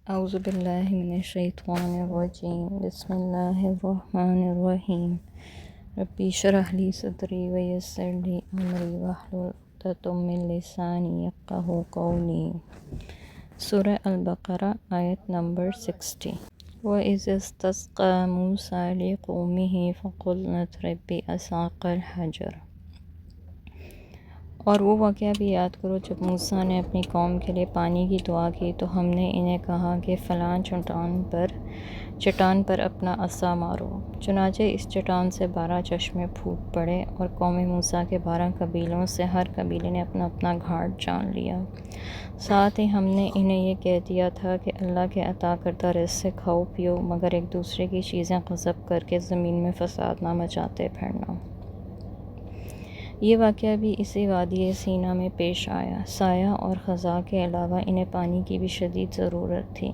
اعوذ باللہ من الشیطان الرجیم بسم اللہ الرحمن الرحیم ربی اشرح لی صدری ویسر لی امری واحلل عقدۃ من لسانی یفقہوا قولی۔ سورہ البقرہ آیت نمبر 60۔ وَإِذِ اسْتَسْقَىٰ مُوسَىٰ لِقَوْمِهِ فَقُلْنَا اضْرِب بِّعَصَاكَ الْحَجَرَ۔ اور وہ واقعہ بھی یاد کرو جب موسیٰ نے اپنی قوم کے لیے پانی کی دعا کی تو ہم نے انہیں کہا کہ فلاں چٹان پر اپنا عصا مارو، چنانچہ اس چٹان سے 12 چشمے پھوٹ پڑے، اور قوم موسیٰ کے 12 قبیلوں سے ہر قبیلے نے اپنا اپنا گھاٹ جان لیا۔ ساتھ ہی ہم نے انہیں یہ کہہ دیا تھا کہ اللہ کے عطا کردہ رزق سے کھاؤ پیو، مگر ایک دوسرے کی چیزیں غصب کر کے زمین میں فساد نہ مچاتے پھرنا۔ یہ واقعہ بھی اسی وادی سینا میں پیش آیا۔ سایہ اور خزاں کے علاوہ انہیں پانی کی بھی شدید ضرورت تھی،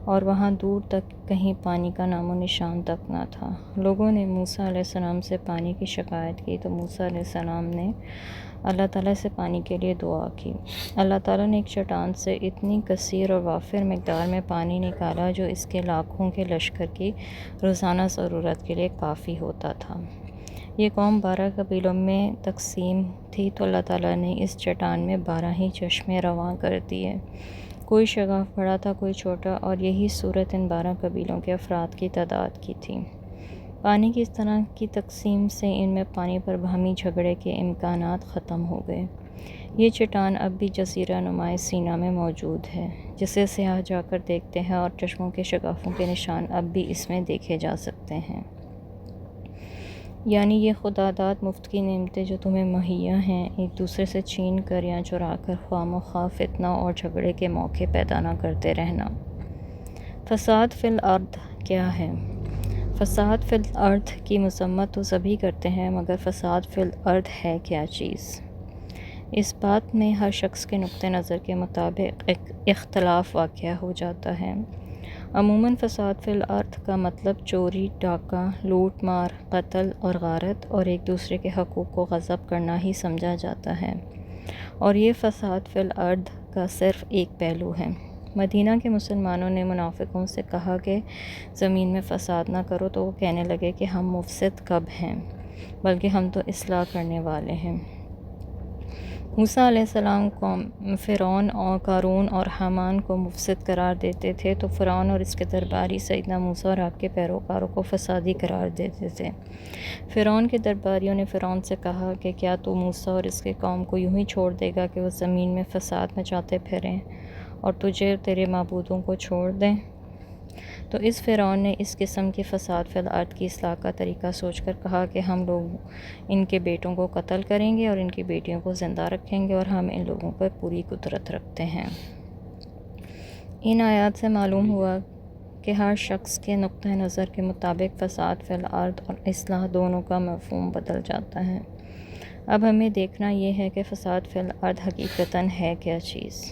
اور وہاں دور تک کہیں پانی کا نام و نشان تک نہ تھا۔ لوگوں نے موسیٰ علیہ السلام سے پانی کی شکایت کی تو موسیٰ علیہ السلام نے اللہ تعالیٰ سے پانی کے لیے دعا کی۔ اللہ تعالیٰ نے ایک چٹان سے اتنی کثیر اور وافر مقدار میں پانی نکالا جو اس کے لاکھوں کے لشکر کی روزانہ ضرورت کے لیے کافی ہوتا تھا۔ یہ قوم 12 قبیلوں میں تقسیم تھی تو اللہ تعالیٰ نے اس چٹان میں 12 ہی چشمے رواں کر دیے، کوئی شگاف بڑا تھا کوئی چھوٹا، اور یہی صورت ان 12 قبیلوں کے افراد کی تعداد کی تھی۔ پانی کی اس طرح کی تقسیم سے ان میں پانی پر باہمی جھگڑے کے امکانات ختم ہو گئے۔ یہ چٹان اب بھی جزیرہ نما سینا میں موجود ہے، جسے سیاح جا کر دیکھتے ہیں، اور چشموں کے شگافوں کے نشان اب بھی اس میں دیکھے جا سکتے ہیں۔ یعنی یہ خدا داد مفت کی نعمتیں جو تمہیں مہیا ہیں، ایک دوسرے سے چھین کر یا چرا کر خواہ مخواہ فتنہ اور جھگڑے کے موقع پیدا نہ کرتے رہنا۔ فساد فی الارض کیا ہے؟ فساد فی الارض کی مذمت تو سبھی کرتے ہیں، مگر فساد فی الارض ہے کیا چیز؟ اس بات میں ہر شخص کے نقطہ نظر کے مطابق اختلاف واقع ہو جاتا ہے۔ عموماً فساد فی الارض کا مطلب چوری، ڈاکہ، لوٹ مار، قتل اور غارت اور ایک دوسرے کے حقوق کو غصب کرنا ہی سمجھا جاتا ہے، اور یہ فساد فی الارض کا صرف ایک پہلو ہے۔ مدینہ کے مسلمانوں نے منافقوں سے کہا کہ زمین میں فساد نہ کرو، تو وہ کہنے لگے کہ ہم مفسد کب ہیں، بلکہ ہم تو اصلاح کرنے والے ہیں۔ موسیٰ علیہ السلام کو فرعون اور قارون اور حامان کو مفسد قرار دیتے تھے تو فرعون اور اس کے درباری سیدنا موسیٰ اور آپ کے پیروکاروں کو فسادی قرار دیتے تھے۔ فرعون کے درباریوں نے فرعون سے کہا کہ کیا تو موسیٰ اور اس کے قوم کو یوں ہی چھوڑ دے گا کہ وہ زمین میں فساد مچاتے پھریں اور تجھے اور تیرے معبودوں کو چھوڑ دیں؟ تو اس فرعون نے اس قسم کی فساد فی الارض کی اصلاح کا طریقہ سوچ کر کہا کہ ہم لوگ ان کے بیٹوں کو قتل کریں گے اور ان کی بیٹیوں کو زندہ رکھیں گے، اور ہم ان لوگوں پر پوری قدرت رکھتے ہیں۔ ان آیات سے معلوم ہوا کہ ہر شخص کے نقطہ نظر کے مطابق فساد فی الارض اور اصلاح دونوں کا مفہوم بدل جاتا ہے۔ اب ہمیں دیکھنا یہ ہے کہ فساد فی الارض حقیقتاً ہے کیا چیز؟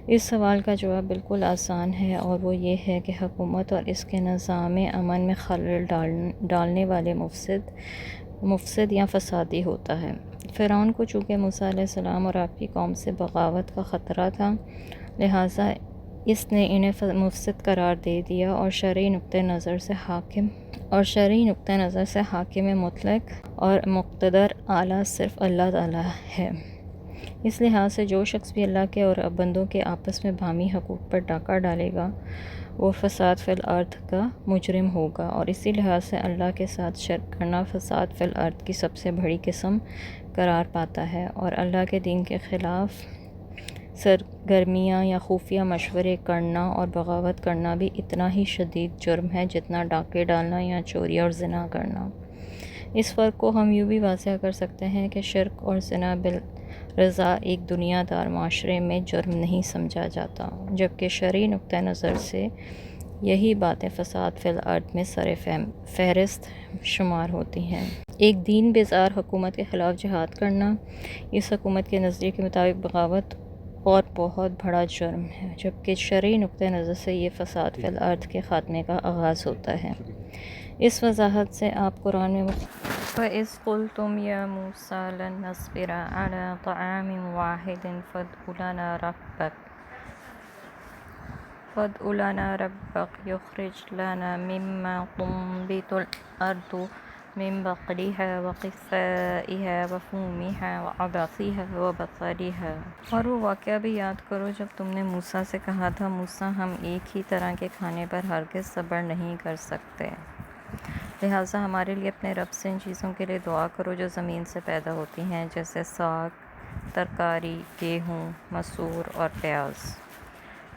اس سوال کا جواب بالکل آسان ہے، اور وہ یہ ہے کہ حکومت اور اس کے نظام امن میں خلل ڈالنے والے مفسد یا فسادی ہوتا ہے۔ فرعون کو چونکہ موسیٰ علیہ السلام اور آپ کی قوم سے بغاوت کا خطرہ تھا، لہٰذا اس نے انہیں مفسد قرار دے دیا، اور شرعی نقطہ نظر سے حاکم مطلق اور مقتدر اعلیٰ صرف اللہ تعالیٰ ہے۔ اس لحاظ سے جو شخص بھی اللہ کے اور بندوں کے آپس میں باہمی حقوق پر ڈاکہ ڈالے گا وہ فساد فی الارض کا مجرم ہوگا، اور اسی لحاظ سے اللہ کے ساتھ شرک کرنا فساد فی الارض کی سب سے بڑی قسم قرار پاتا ہے، اور اللہ کے دین کے خلاف سرگرمیاں یا خفیہ مشورے کرنا اور بغاوت کرنا بھی اتنا ہی شدید جرم ہے جتنا ڈاکے ڈالنا یا چوری اور زنا کرنا۔ اس فرق کو ہم یوں بھی واضح کر سکتے ہیں کہ شرک اور زنا بالرضا ایک دنیا دار معاشرے میں جرم نہیں سمجھا جاتا، جبکہ شرعی نقطہ نظر سے یہی باتیں فساد فی الارض میں سر فہرست شمار ہوتی ہیں۔ ایک دین بیزار حکومت کے خلاف جہاد کرنا اس حکومت کے نظریے کے مطابق بغاوت اور بہت بڑا جرم ہے، جبکہ شرعی نقطہ نظر سے یہ فساد فی الارض کے خاتمے کا آغاز ہوتا ہے۔ اس وضاحت سے آپ قرآن میں وَإِذْ قُلْتُمْ يَا مُوسَىٰ لَن نَّصْبِرَ عَلَىٰ طَعَامٍ وَاحِدٍ فَادْعُ لَنَا رَبَّكَ وادع لنا ربك يخرج لنا مما تنبت الأرض من بقلها وقثائها وفومها وعدسها وبصلها۔ اور وہ واقعہ بھی یاد کرو جب تم نے موسیٰ سے کہا تھا، موسیٰ ہم ایک ہی طرح کے کھانے پر ہرگز صبر نہیں کر سکتے، لہٰذا ہمارے لیے اپنے رب سے ان چیزوں کے لیے دعا کرو جو زمین سے پیدا ہوتی ہیں، جیسے ساگ، ترکاری، گیہوں، مسور اور پیاز۔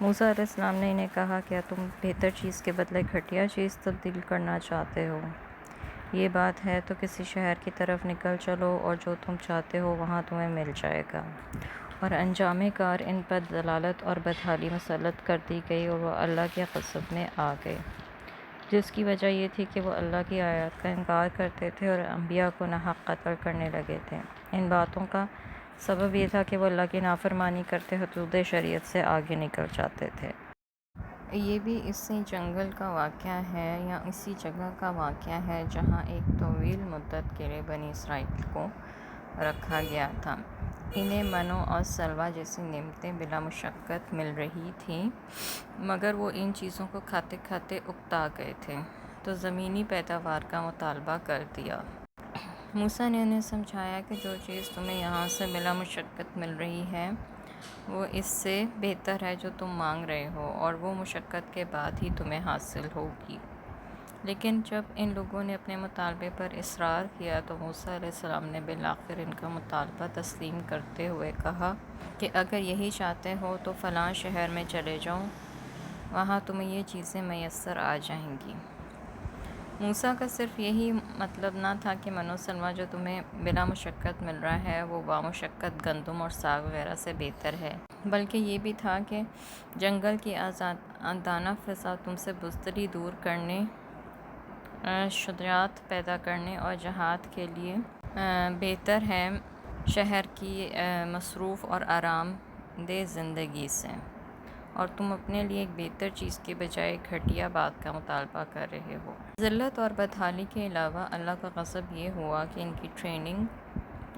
موسیٰ علیہ السلام نے انہیں کہا، کیا تم بہتر چیز کے بدلے گھٹیا چیز تبدیل کرنا چاہتے ہو؟ یہ بات ہے تو کسی شہر کی طرف نکل چلو اور جو تم چاہتے ہو وہاں تمہیں مل جائے گا۔ اور انجام کار ان پر ضلالت اور بدحالی مسلط کر دی گئی اور وہ اللہ کے غضب میں آ گئے، جس کی وجہ یہ تھی کہ وہ اللہ کی آیات کا انکار کرتے تھے اور انبیاء کو ناحق قتل کرنے لگے تھے۔ ان باتوں کا سبب یہ تھا کہ وہ اللہ کی نافرمانی کرتے حدود شریعت سے آگے نکل جاتے تھے۔ یہ بھی اسی جنگل کا واقعہ ہے یا اسی جگہ کا واقعہ ہے جہاں ایک طویل مدت کے لیے بنی اسرائیل کو رکھا گیا تھا۔ انہیں منو اور سلویٰ جیسی نعمتیں بلا مشقت مل رہی تھیں، مگر وہ ان چیزوں کو کھاتے کھاتے اکتا گئے تھے تو زمینی پیداوار کا مطالبہ کر دیا۔ موسیٰ نے انہیں سمجھایا کہ جو چیز تمہیں یہاں سے بلا مشقت مل رہی ہے وہ اس سے بہتر ہے جو تم مانگ رہے ہو، اور وہ مشقت کے بعد ہی تمہیں حاصل ہوگی۔ لیکن جب ان لوگوں نے اپنے مطالبے پر اصرار کیا تو موسیٰ علیہ السلام نے بالآخر ان کا مطالبہ تسلیم کرتے ہوئے کہا کہ اگر یہی چاہتے ہو تو فلاں شہر میں چلے جاؤ، وہاں تمہیں یہ چیزیں میسر آ جائیں گی۔ موسیٰ کا صرف یہی مطلب نہ تھا کہ منو سلویٰ جو تمہیں بلا مشقت مل رہا ہے وہ بامشقت گندم اور ساگ وغیرہ سے بہتر ہے، بلکہ یہ بھی تھا کہ جنگل کی آزادانہ فضا تم سے بزدلی دور کرنے، شجاعت پیدا کرنے اور جہاد کے لیے بہتر ہے شہر کی مصروف اور آرام دہ زندگی سے، اور تم اپنے لیے ایک بہتر چیز کے بجائے گھٹیا بات کا مطالبہ کر رہے ہو۔ ذلت اور بدحالی کے علاوہ اللہ کا غضب یہ ہوا کہ ان کی ٹریننگ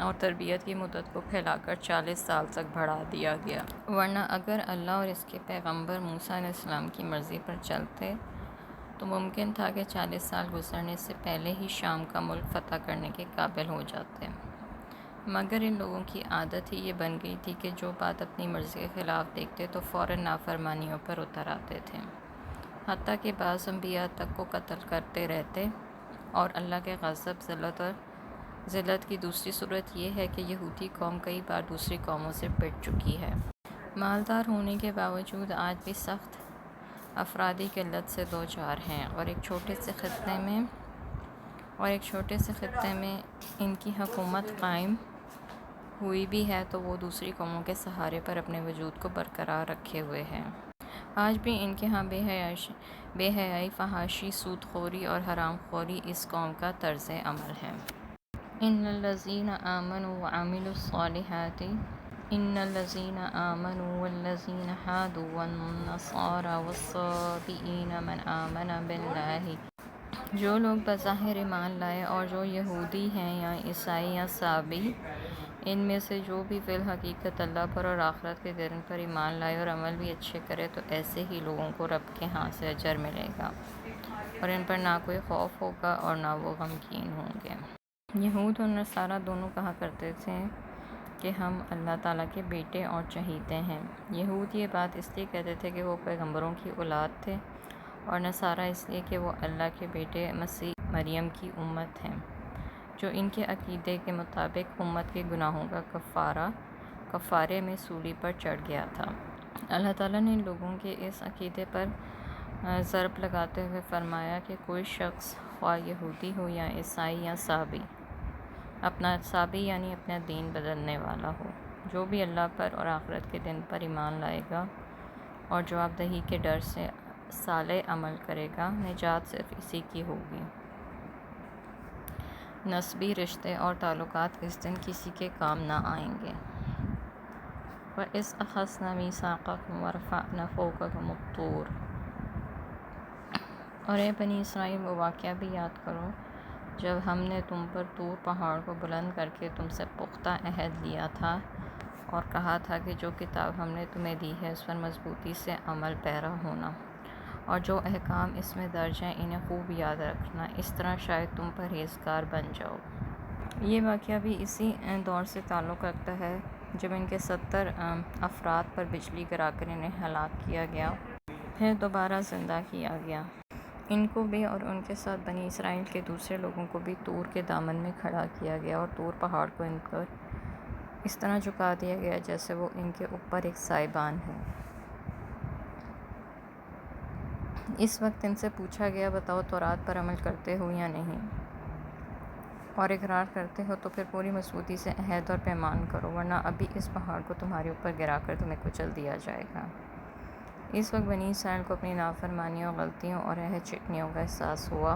اور تربیت کی مدت کو پھیلا کر 40 سال تک بڑھا دیا گیا، ورنہ اگر اللہ اور اس کے پیغمبر موسیٰ علیہ السلام کی مرضی پر چلتے تو ممکن تھا کہ 40 سال گزرنے سے پہلے ہی شام کا ملک فتح کرنے کے قابل ہو جاتے، مگر ان لوگوں کی عادت ہی یہ بن گئی تھی کہ جو بات اپنی مرضی کے خلاف دیکھتے تو فوراً نافرمانیوں پر اتر آتے تھے، حتیٰ کہ بعض انبیاء تک کو قتل کرتے رہتے۔ اور اللہ کے غضب، ذلت کی دوسری صورت یہ ہے کہ یہودی قوم کئی بار دوسری قوموں سے پٹ چکی ہے۔ مالدار ہونے کے باوجود آج بھی سخت افرادی قلت سے دوچار ہیں، اور ایک چھوٹے سے خطے میں ان کی حکومت قائم ہوئی بھی ہے تو وہ دوسری قوموں کے سہارے پر اپنے وجود کو برقرار رکھے ہوئے ہیں۔ آج بھی ان کے ہاں بے حیائی، فحاشی، سود خوری اور حرام خوری اس قوم کا طرز عمل ہے۔ ان الذین آمنوا وعملوا الصالحات والذین ہادوا والنصارى والصابئین من آمن باللہ، جو لوگ بظاہر ایمان لائے اور جو یہودی ہیں یا عیسائی یا صابئی، ان میں سے جو بھی فی الحقیقت اللہ پر اور آخرت کے دن پر ایمان لائے اور عمل بھی اچھے کرے تو ایسے ہی لوگوں کو رب کے ہاں سے اجر ملے گا، اور ان پر نہ کوئی خوف ہوگا اور نہ وہ غمگین ہوں گے۔ یہود اور نصارہ دونوں کہا کرتے تھے کہ ہم اللہ تعالیٰ کے بیٹے اور چہیتے ہیں۔ یہود یہ بات اس لیے کہتے تھے کہ وہ پیغمبروں کی اولاد تھے، اور نصارہ اس لیے کہ وہ اللہ کے بیٹے مسیح مریم کی امت ہیں، جو ان کے عقیدے کے مطابق امت کے گناہوں کا کفارے میں سولی پر چڑھ گیا تھا۔ اللہ تعالیٰ نے ان لوگوں کے اس عقیدے پر ضرب لگاتے ہوئے فرمایا کہ کوئی شخص خواہ یہودی ہو یا عیسائی یا صابئی یعنی اپنا دین بدلنے والا ہو، جو بھی اللہ پر اور آخرت کے دن پر ایمان لائے گا اور جواب دہی کے ڈر سے صالح عمل کرے گا، نجات صرف اسی کی ہوگی۔ نسبی رشتے اور تعلقات اس دن کسی کے کام نہ آئیں گے۔ وَإِذْ أَخَذْنَا مِيثَاقَكُمْ وَرَفَعْنَا فَوْقَكُمُ الطُّورَ، اور اے بنی اسرائیل وہ واقعہ بھی یاد کرو جب ہم نے تم پر طور پہاڑ کو بلند کر کے تم سے پختہ عہد لیا تھا، اور کہا تھا کہ جو کتاب ہم نے تمہیں دی ہے اس پر مضبوطی سے عمل پیرا ہونا، اور جو احکام اس میں درج ہیں انہیں خوب یاد رکھنا، اس طرح شاید تم پرہیزگار بن جاؤ۔ یہ واقعہ بھی اسی دور سے تعلق رکھتا ہے جب ان کے 70 افراد پر بجلی گرا کر انہیں ہلاک کیا گیا، پھر دوبارہ زندہ کیا گیا۔ ان کو بھی اور ان کے ساتھ بنی اسرائیل کے دوسرے لوگوں کو بھی طور کے دامن میں کھڑا کیا گیا، اور طور پہاڑ کو ان پر اس طرح جھکا دیا گیا جیسے وہ ان کے اوپر ایک سائبان ہے۔ اس وقت ان سے پوچھا گیا، بتاؤ تورات پر عمل کرتے ہو یا نہیں؟ اور اقرار کرتے ہو تو پھر پوری مضبوطی سے عہد اور پیمان کرو، ورنہ ابھی اس پہاڑ کو تمہارے اوپر گرا کر تمہیں کچل دیا جائے گا۔ اس وقت بنی اسرائیل کو اپنی نافرمانیوں، غلطیوں اور عہد شکنیوں کا احساس ہوا،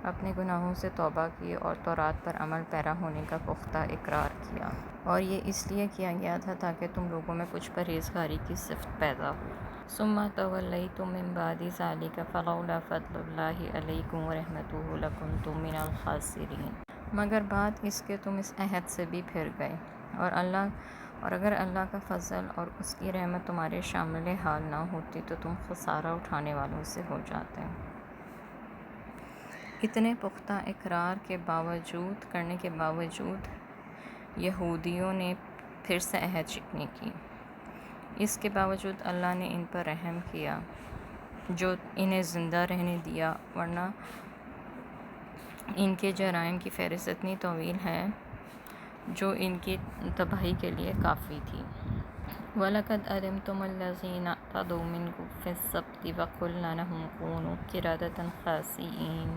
اپنے گناہوں سے توبہ کی اور تورات پر عمل پیرا ہونے کا پختہ اقرار کیا، اور یہ اس لیے کیا گیا تھا تاکہ تم لوگوں میں کچھ پرہیزگاری کی صفت پیدا ہو۔ ثم تولیتم من بعد ذلک فلولا فضل اللہ علیکم ورحمتہ لکنتم من الخاسرین۔ مگر بعد اس کے تم اس عہد سے بھی پھر گئے، اور اگر اللہ کا فضل اور اس کی رحمت تمہارے شامل حال نہ ہوتی تو تم خسارہ اٹھانے والوں سے ہو جاتے۔ اتنے پختہ اقرار کرنے کے باوجود یہودیوں نے پھر سے عہد شکنی کی۔ اس کے باوجود اللہ نے ان پر رحم کیا جو انہیں زندہ رہنے دیا، ورنہ ان کے جرائم کی فہرست اتنی طویل ہے جو ان کی تباہی کے لیے کافی تھی۔ وَلَقَدْ عَلِمْتُمُ الَّذِينَ اعْتَدَوْا مِنْكُمْ فِي السَّبْتِ وَقُلْنَا لَهُمْ كُونُوا قِرَدَةً خَاسِئِينَ۔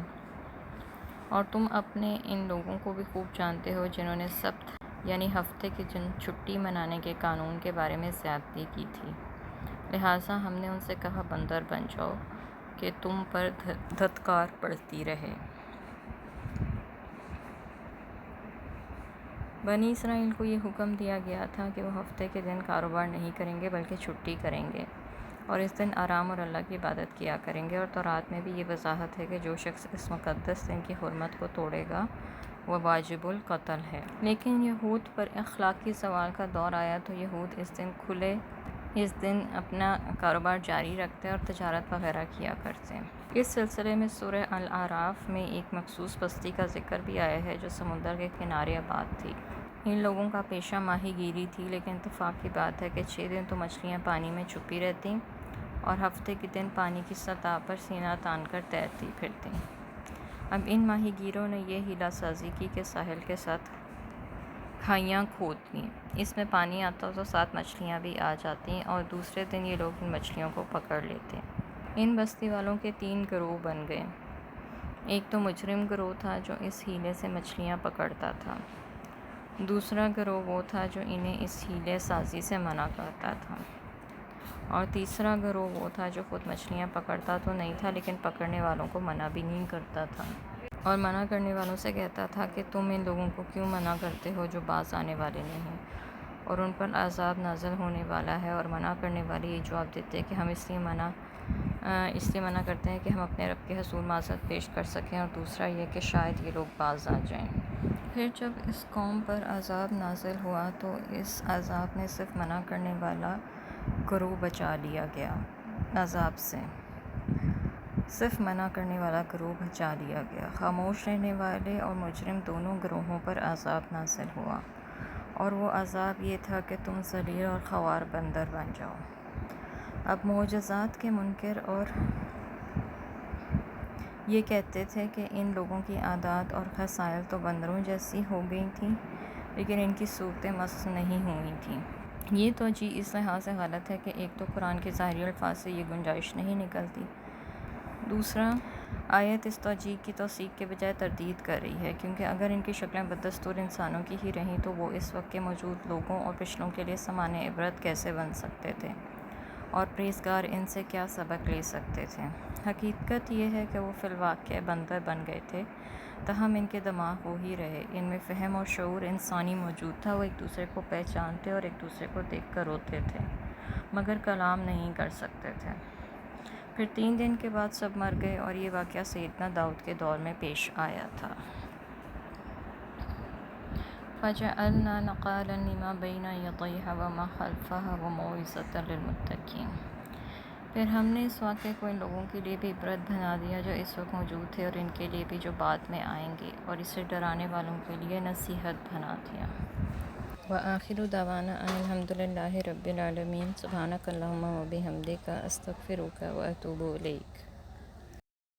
اور تم اپنے ان لوگوں کو بھی خوب جانتے ہو جنہوں نے سبت یعنی ہفتے کے دن چھٹی منانے کے قانون کے بارے میں زیادتی کی تھی، لہٰذا ہم نے ان سے کہا بندر بن جاؤ کہ تم پر دھتکار پڑتی رہے۔ بنی اسرائیل کو یہ حکم دیا گیا تھا کہ وہ ہفتے کے دن کاروبار نہیں کریں گے بلکہ چھٹی کریں گے، اور اس دن آرام اور اللہ کی عبادت کیا کریں گے، اور تورات میں بھی یہ وضاحت ہے کہ جو شخص اس مقدس دن کی حرمت کو توڑے گا وہ واجب القتل ہے۔ لیکن یہود پر اخلاقی زوال کا دور آیا تو یہود اس دن اپنا کاروبار جاری رکھتے اور تجارت وغیرہ کیا کرتے۔ اس سلسلے میں سورہ الاعراف میں ایک مخصوص بستی کا ذکر بھی آیا ہے جو سمندر کے کنارے آباد تھی۔ ان لوگوں کا پیشہ ماہی گیری تھی، لیکن اتفاق کی بات ہے کہ 6 دن تو مچھلیاں پانی میں چھپی رہتیں اور ہفتے کے دن پانی کی سطح پر سینہ تان کر تیرتی پھرتیں۔ اب ان ماہی گیروں نے یہ حیلہ سازی کی کہ ساحل کے ساتھ کھائیاں کھود لیں، اس میں پانی آتا تو ساتھ مچھلیاں بھی آ جاتیں، اور دوسرے دن یہ لوگ ان مچھلیوں کو پکڑ لیتے۔ ان بستی والوں کے 3 گروہ بن گئے۔ ایک تو مجرم گروہ تھا جو اس حیلے سے مچھلیاں پکڑتا تھا، دوسرا گروہ وہ تھا جو انہیں اس حیلے سازی سے منع کرتا تھا، اور تیسرا گروہ وہ تھا جو خود مچھلیاں پکڑتا تو نہیں تھا لیکن پکڑنے والوں کو منع بھی نہیں کرتا تھا، اور منع کرنے والوں سے کہتا تھا کہ تم ان لوگوں کو کیوں منع کرتے ہو جو باز آنے والے نہیں، اور ان پر عذاب نازل ہونے والا ہے۔ اور منع کرنے والے یہ جواب دیتے کہ ہم اس لیے منع کرتے ہیں کہ ہم اپنے رب کے حضور معذرت پیش کر سکیں، اور دوسرا یہ کہ شاید یہ لوگ باز آ جائیں۔ پھر جب اس قوم پر عذاب نازل ہوا تو اس عذاب میں صرف منع کرنے والا گروہ بچا لیا گیا، عذاب سے صرف منع کرنے والا گروہ بچا لیا گیا۔ خاموش رہنے والے اور مجرم دونوں گروہوں پر عذاب نازل ہوا، اور وہ عذاب یہ تھا کہ تم ذلیل اور خوار بندر بن جاؤ۔ اب معجزات کے منکر اور یہ کہتے تھے کہ ان لوگوں کی عادات اور خصائل تو بندروں جیسی ہو گئی تھیں، لیکن ان کی صورتیں مسخ نہیں ہوئی تھیں۔ یہ توجیہ اس لحاظ سے غلط ہے کہ ایک تو قرآن کے ظاہری الفاظ سے یہ گنجائش نہیں نکلتی، دوسرا آیت اس توجیہ کی توثیق کے بجائے تردید کر رہی ہے، کیونکہ اگر ان کی شکلیں بدستور انسانوں کی ہی رہیں تو وہ اس وقت کے موجود لوگوں اور پچھلوں کے لیے سامان عبرت کیسے بن سکتے تھے، اور پرہیزگار ان سے کیا سبق لے سکتے تھے۔ حقیقت یہ ہے کہ وہ فی الواقع بندر بن گئے تھے، تاہم ان کے دماغ وہی رہے، ان میں فہم اور شعور انسانی موجود تھا، وہ ایک دوسرے کو پہچانتے اور ایک دوسرے کو دیکھ کر روتے تھے مگر کلام نہیں کر سکتے تھے۔ پھر 3 دن کے بعد سب مر گئے، اور یہ واقعہ سیدنا داؤد کے دور میں پیش آیا تھا۔ فجعلنا نقالا لما بین یدیہا وما خلفہا وموعظۃ للمتقین۔ پھر ہم نے اس واقعے کو ان لوگوں کے لیے بھی عبرت بنا دیا جو اس وقت موجود تھے، اور ان کے لیے بھی جو بعد میں آئیں گے، اور اسے ڈرانے والوں کے لیے نصیحت بنا دیا۔ وآخر دعوانا ان الحمد للہ رب العالمین۔ سبحانک اللہم وبحمدک، استغفرک واتوب الیک۔